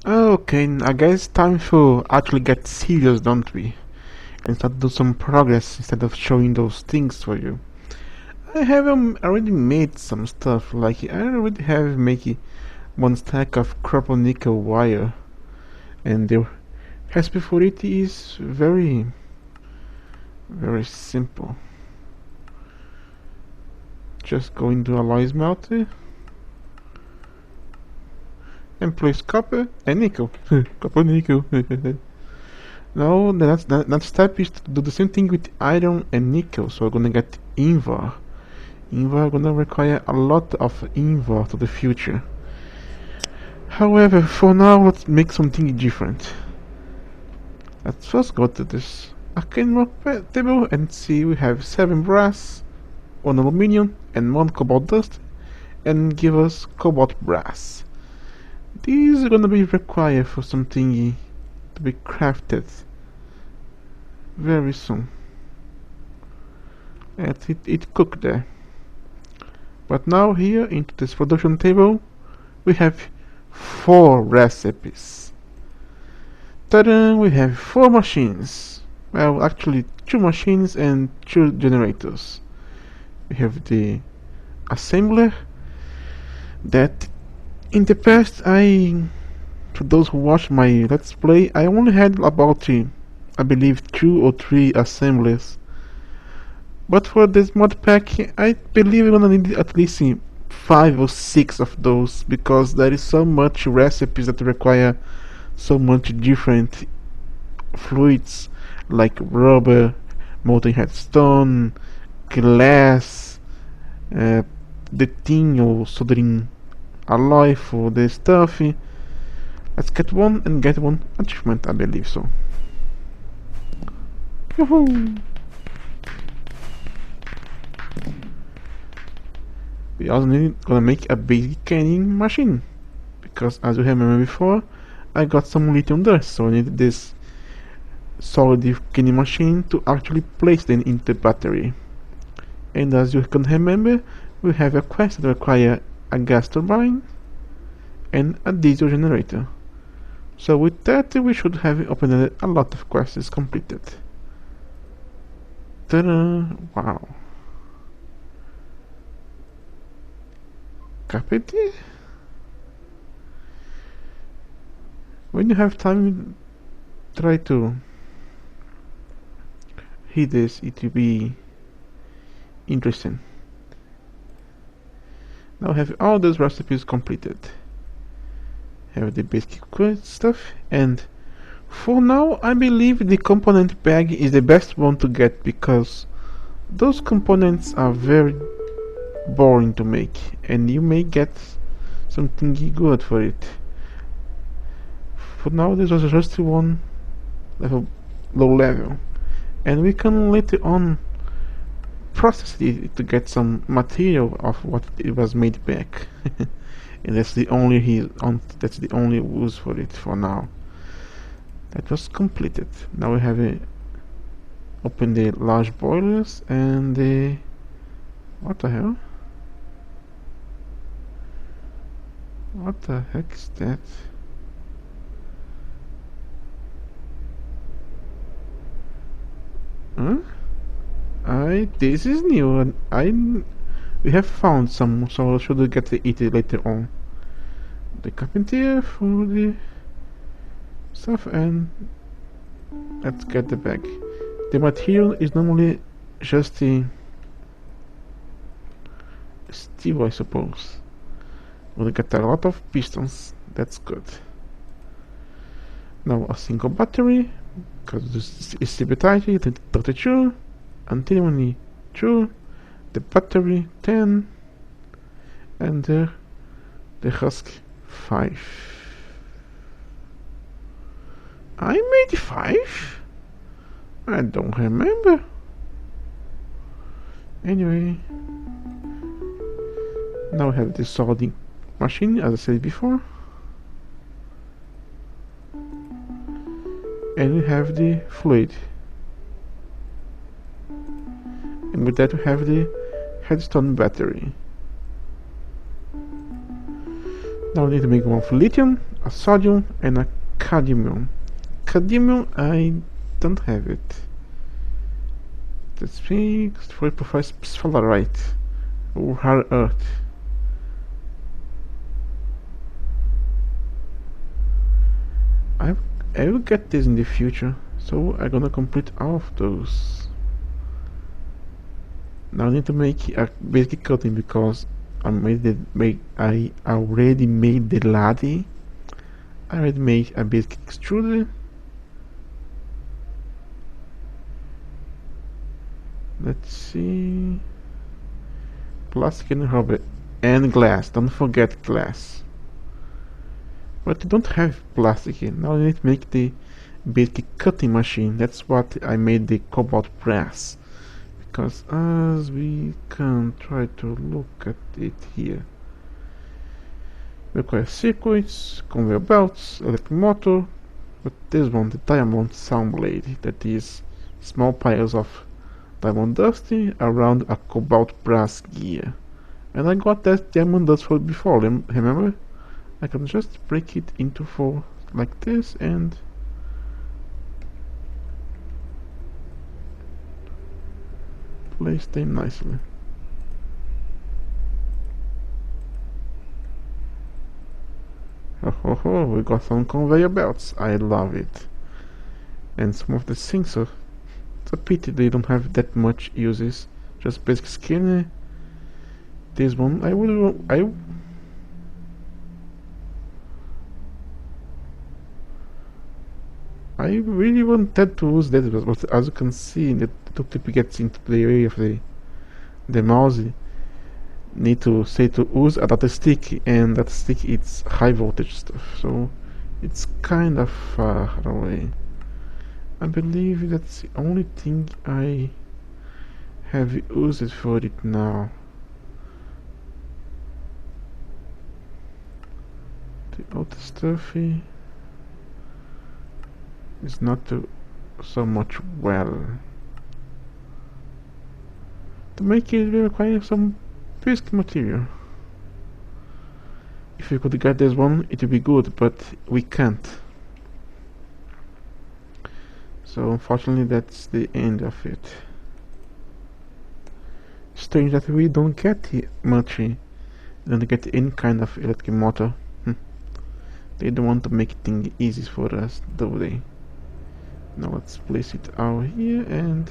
Okay, I guess time to actually get serious, don't we? And start to do some progress instead of showing those things for you. I have already made some stuff, like I already have made one stack of copper nickel wire, and the recipe for it is very simple. Just go into alloy smelter and place copper and nickel. Copper nickel. Now the next step is to do the same thing with iron and nickel. So we're gonna get invar. Invar gonna require a lot of invar to the future. However, for now, let's make something different. Let's first go to this arcane rock table and see we have 7 brass, 1 aluminium, and 1 cobalt dust, and give us cobalt brass. These are gonna be required for something to be crafted very soon. And it cooked there. But now here into this production table we have 4 recipes. Ta-da! We have 4 machines. Well, actually 2 machines and 2 generators. We have the assembler that in the past to those who watched my let's play, I only had about I believe 2 or 3 assemblers. But for this mod pack, I believe we're gonna need at least 5 or 6 of those, because there is so much recipes that require so much different fluids like rubber, molten head stone, glass, the tin or soldering alloy for the stuff. Let's get one and get one achievement, I believe so. Yoo-hoo! We also gonna make a basic canning machine, because as you remember before, I got some lithium dust, so I need this solid canning machine to actually place them into the battery. And as you can remember, we have a quest that requires a gas turbine and a diesel generator. So with that, we should have opened a lot of quests completed. Ta-da! Wow. Carpenter? When you have time, try to hit this, it will be interesting. Now have all those recipes completed. Have the basic stuff, and for now I believe the component bag is the best one to get, because those components are very boring to make and you may get something good for it. For now this was just one level, low level, and we can later on process it to get some material of what it was made back. And that's the only use for it for now. That was completed. Now we have open the large boilers and the what the hell? What the heck is that? Huh? This is new, and we have found some, so I should get it later on. The carpenter for the stuff, and let's get the bag. The material is normally just the steel, I suppose. We'll get a lot of pistons, that's good. Now a single battery, because this is CBT 32, antimony 2, the battery 10, and the husk 5. I made 5? I don't remember. Anyway, now we have the soldering machine, as I said before, and we have the fluid, and with that we have the headstone battery. Now we need to make one for lithium, a sodium and a cadmium. Cadmium, I don't have it. That's fixed for sphalerite or hard earth. I will get this in the future, so I'm gonna complete all of those. Now I need to make a basic cutting because I already made the lathe. I already made a basic extruder. Let's see. Plastic and rubber and glass. Don't forget glass. But I don't have plastic here. Now I need to make the basic cutting machine. That's what I made the cobalt press. Because as we can try to look at it here. Require circuits, conveyor belts, electric motor. But this one, the diamond sound blade, that is small piles of diamond dust around a cobalt brass gear. And I got that diamond dust for before, remember? I can just break it into four like this and place them nicely. Oh, we got some conveyor belts. I love it. And some of the things are, it's a pity they don't have that much uses. Just basic scanner. This one I really wanted to use that, but as you can see, the tooltip gets into the area of the mouse. Need to say to use a data stick, and that stick it's high voltage stuff, so it's kind of far away. I believe that's the only thing I have used for it now. The other stuff is not so much well. To make it, we require some basic material. If we could get this one, it would be good, but we can't. So unfortunately, that's the end of it. Strange that we don't get much, don't get any kind of electric motor. They don't want to make things easy for us, do they? Now let's place it out here. And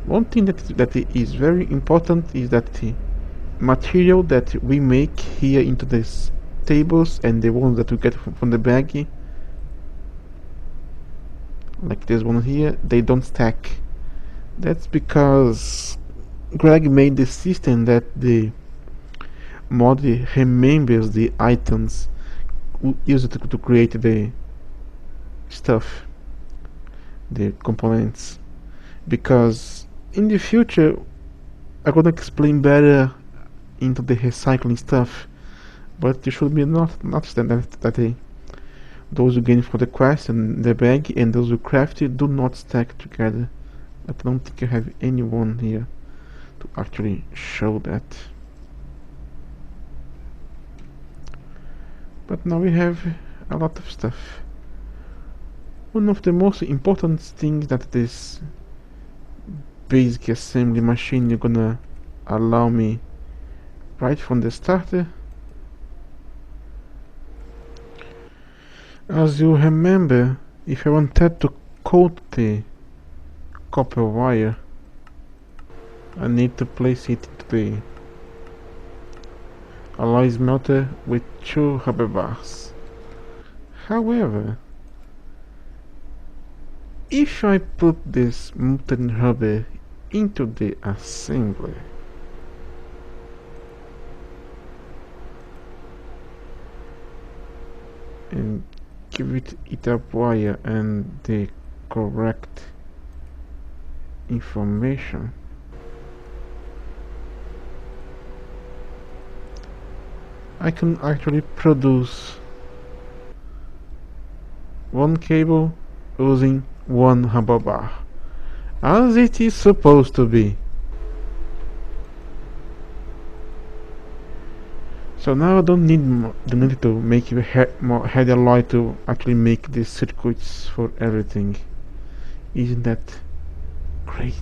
one thing that is very important is that the material that we make here into these tables and the ones that we get from the bag, like this one here, they don't stack. That's because Greg made the system that the mod remembers the items used to create the stuff, the components, because in the future I'm gonna explain better into the recycling stuff, but you should be not understand that those you gain for the quest and the bag and those you crafted do not stack together. I don't think I have anyone here to actually show that. But now we have a lot of stuff. One of the most important things that this basic assembly machine is gonna allow me right from the starter. As you remember, if I wanted to coat the copper wire, I need to place it into the alloy smelter with 2 rubber bars. However, if I put this molten rubber into the assembly, and give it a wire and the correct information, I can actually produce one cable using 1 rubber bar, as it is supposed to be. So now I don't need to make more head alloy to actually make these circuits for everything. Isn't that great?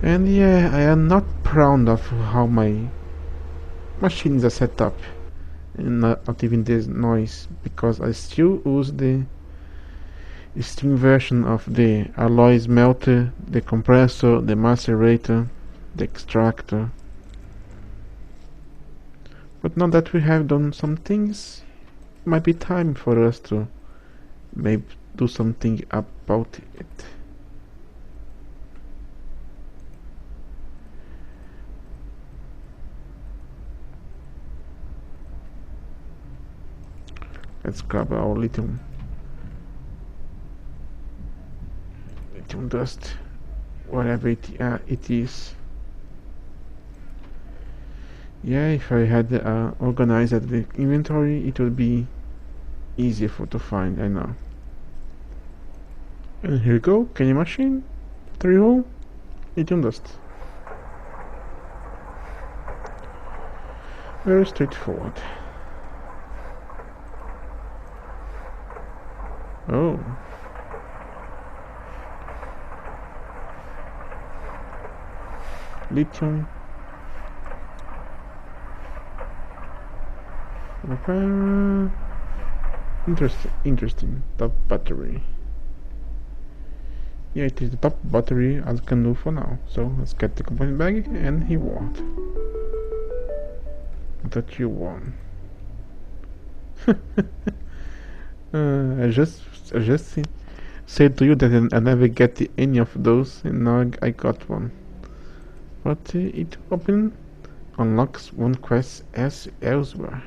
And yeah, I am not proud of how my machines are set up, and not even this noise, because I still use the steam version of the alloy smelter, the compressor, the macerator, the extractor. But now that we have done some things, it might be time for us to maybe do something about it. Let's grab our lithium dust, whatever it is. Yeah, if I had organized the inventory, it would be easier to find, I know. And here we go, candy machine, 3-hole, lithium dust. Very straightforward. Oh. Lithium. Interesting. Top battery. Yeah, it is the top battery I can do for now. So let's get the component bag and he won. That you won. I just said to you that I never get any of those, and now I got one. But it unlocks one quest as elsewhere.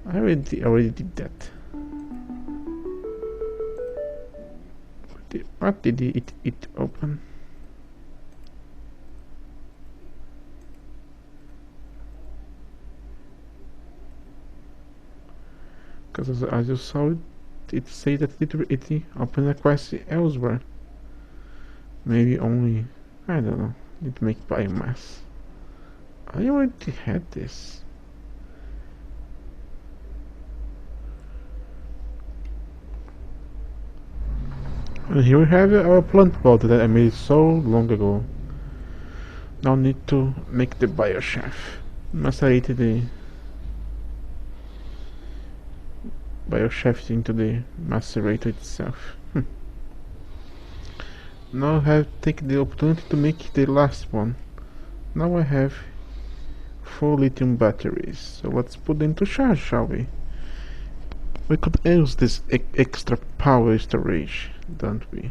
I already did that. What did it open? Because as you saw it said that it opened a quest elsewhere. Maybe only, I don't know, it make biomass. I already had this. And here we have our plant pot that I made so long ago. Now need to make the bioshaft. Macerate the bioshaft into the macerator itself. Now I have taken the opportunity to make the last one. Now I have 4 lithium batteries, so let's put them to charge, shall we? We could use this extra power storage, don't we?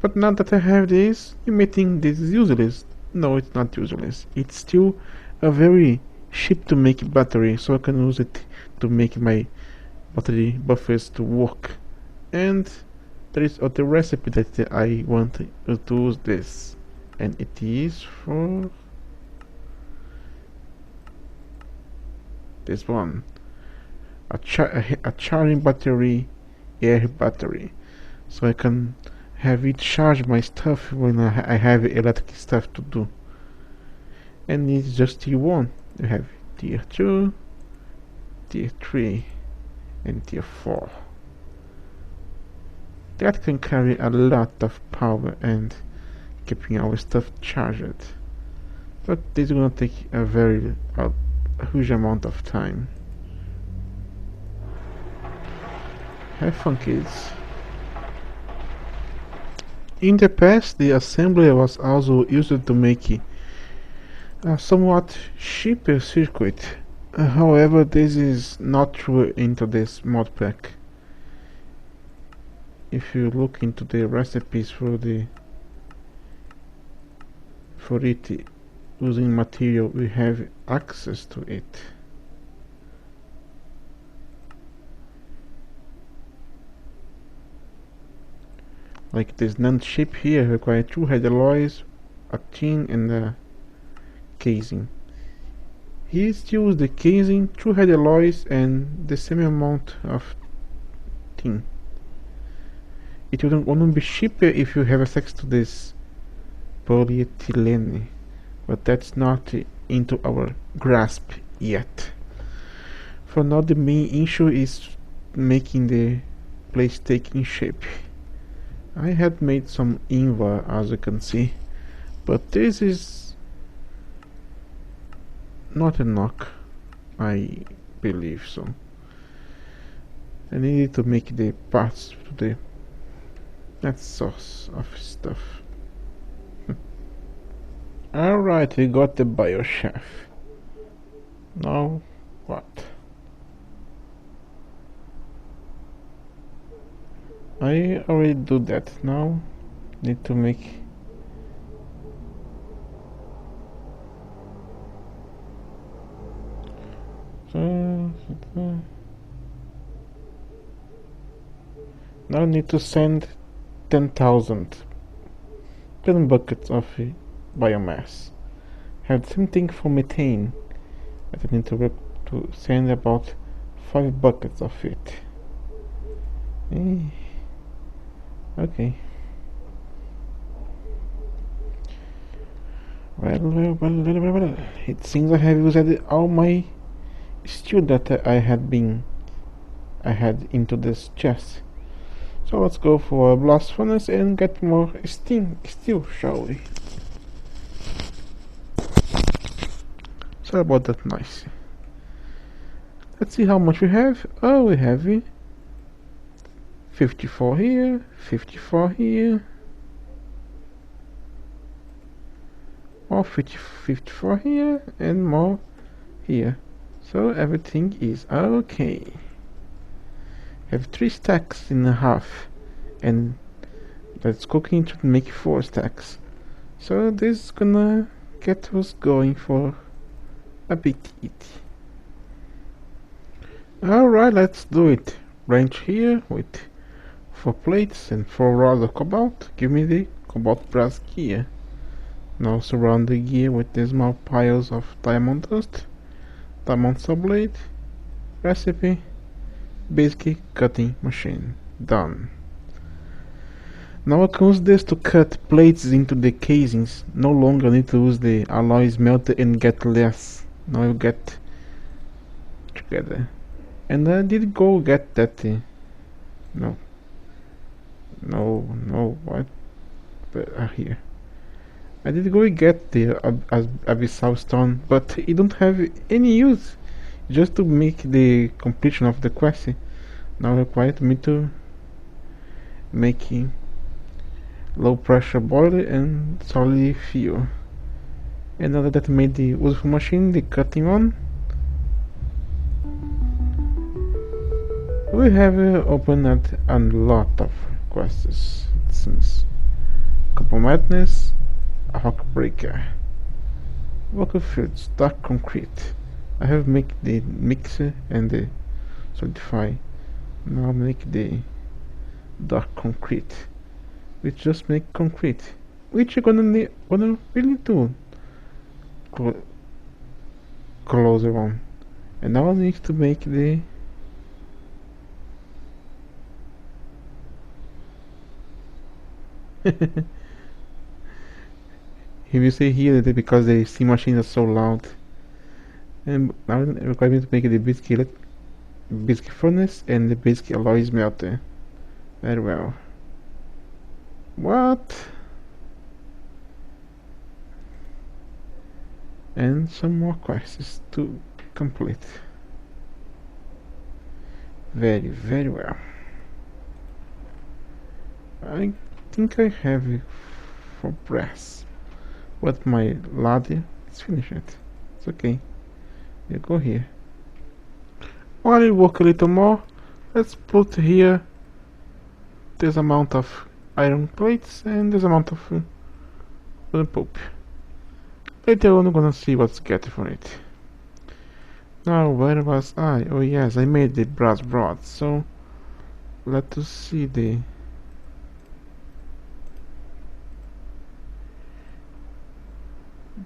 But now that I have this, you may think this is useless. No, it's not useless. It's still a very cheap to make battery, so I can use it to make my battery buffers to work. And there is other recipe that I want to use this, and it is for this one, a charging battery, air battery, so I can have it charge my stuff when I have electric stuff to do. And it's just tier 1. You have tier 2, tier 3, and tier 4. That can carry a lot of power and keeping our stuff charged. But this is gonna take a huge amount of time. Have fun, kids. In the past, the assembler was also used to make a somewhat cheaper circuit. However, this is not true into this mod pack. If you look into the recipes for it using material, we have access to it. Like this NAND chip here requires 2 head alloys, a tin, and a casing. Here still use the casing, 2 head alloys, and the same amount of tin. it wouldn't be cheaper if you have access to this polyethylene, but that's not into our grasp yet. For now, the main issue is making the place take in shape. I had made some invar, as you can see, but this is not enough, I believe so. I needed to make the parts to the that source of stuff. Alright, we got the biochef. Now what? I already do that. Now need to make now need to send 10,000 buckets of biomass. Have the same thing for methane. I need to send about 5 buckets of it. Okay. Well. It seems I have used all my steel that I had into this chest. So let's go for a blast furnace and get more steel, shall we? Sorry about that noise. Let's see how much we have. Oh, we have 54 here, 54 here, more 54 here, and more here. So everything is okay. Have 3 stacks and a half, and that's cooking to make 4 stacks. So this is gonna get us going for a bit. Alright, let's do it. Wrench here with 4 plates and 4 rods of cobalt. Give me the cobalt brass gear. Now surround the gear with the small piles of diamond dust, diamond saw blade, recipe, basic cutting machine. Done. Now I can use this to cut plates into the casings. No longer need to use the alloy smelter and get less. Now you get together. And I did go get that no, what? Here. I did go get the abyssal stone, but it don't have any use. Just to make the completion of the quest. Now required me to make low pressure boiler and solid fuel. And now that I made the useful machine, the cutting on, we have opened a lot of quests. It seems. Couple Madness, a Rock Breaker, Vocal Fields, Dark Concrete. I have make the mixer and the solidify. Now make the dark concrete, which just make concrete, which you're gonna really do closer on. And now I need to make the he will say here that because the steam machines are so loud. And now it requires me to make the basic furnace and the basic alloy smelter. Very well. What? And some more quests to complete. Very well. I think I have it for brass, but my ladder is finished. It's okay. You go here. While you work a little more, let's put here this amount of iron plates and this amount of wooden pulp. Later on, I'm gonna see what's getting for it. Now, where was I? Oh yes, I made the brass rod. So let us see the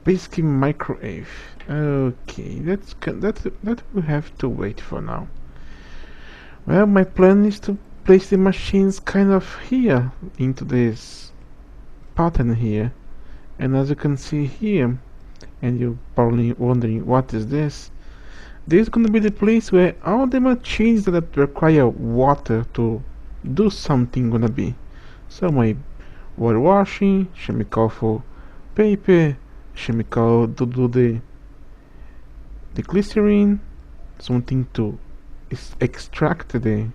basic microwave. Okay, that will have to wait for now. Well, my plan is to place the machines kind of here into this pattern here, and as you can see here, and you're probably wondering what is this. This is going to be the place where all the machines that require water to do something gonna be. So my water washing, chemical for paper, chemical to do the glycerin, something to extract the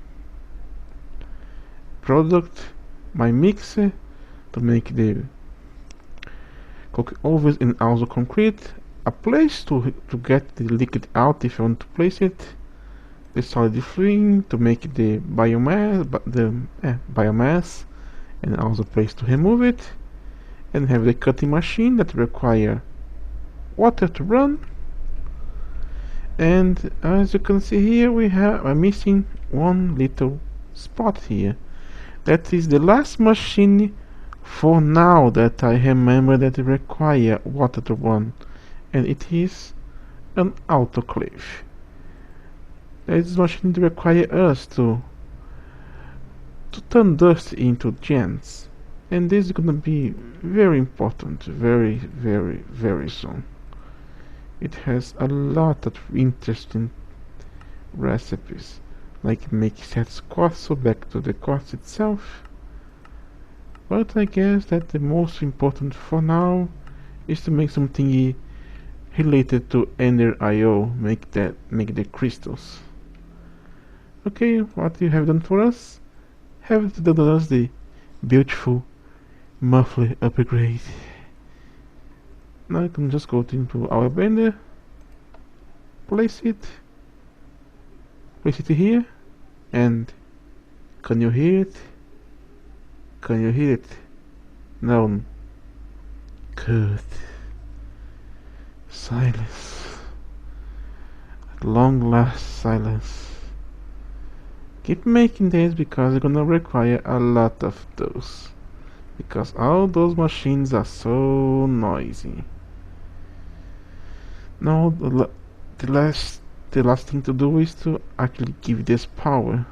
product, my mixer to make the ovens and also concrete, a place to get the liquid out if you want to place it, the solid flame to make the biomass, and also a place to remove it, and have the cutting machine that require water to run. And as you can see here, I'm missing one little spot here. That is the last machine for now that I remember that require water to run, and it is an autoclave. This machine require us to turn dust into gems, and this is gonna be very important, very soon. It has a lot of interesting recipes, like make sets quartz, so back to the quartz itself. But I guess that the most important for now is to make something related to Ender IO, make the crystals. Okay, what you have done for us? Have done us the beautiful muffler upgrade. Now I can just go into our blender, place it here, and can you hear it? Can you hear it? No. Good. Silence. At long last, silence. Keep making this because it's gonna require a lot of those. Because all those machines are so noisy. Now the last thing to do is to actually give this power.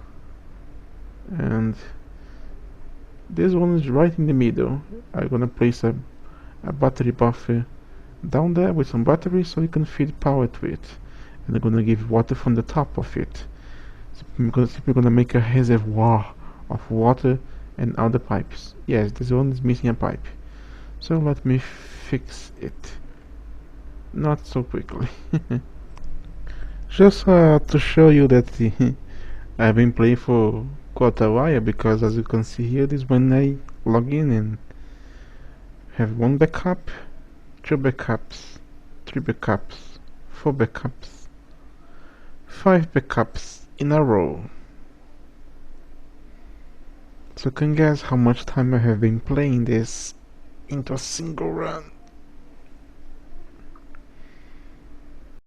And this one is right in the middle. I'm gonna place a battery buffer down there with some batteries so you can feed power to it. And I'm gonna give water from the top of it. So I'm gonna make a reservoir of water and other pipes. Yes, this one is missing a pipe. So let me fix it. Not so quickly. Just to show you that I've been playing for quite a while, because as you can see here, this is when I log in and have 1 backup, 2 backups, 3 backups, 4 backups, 5 backups in a row. So you can guess how much time I have been playing this into a single run.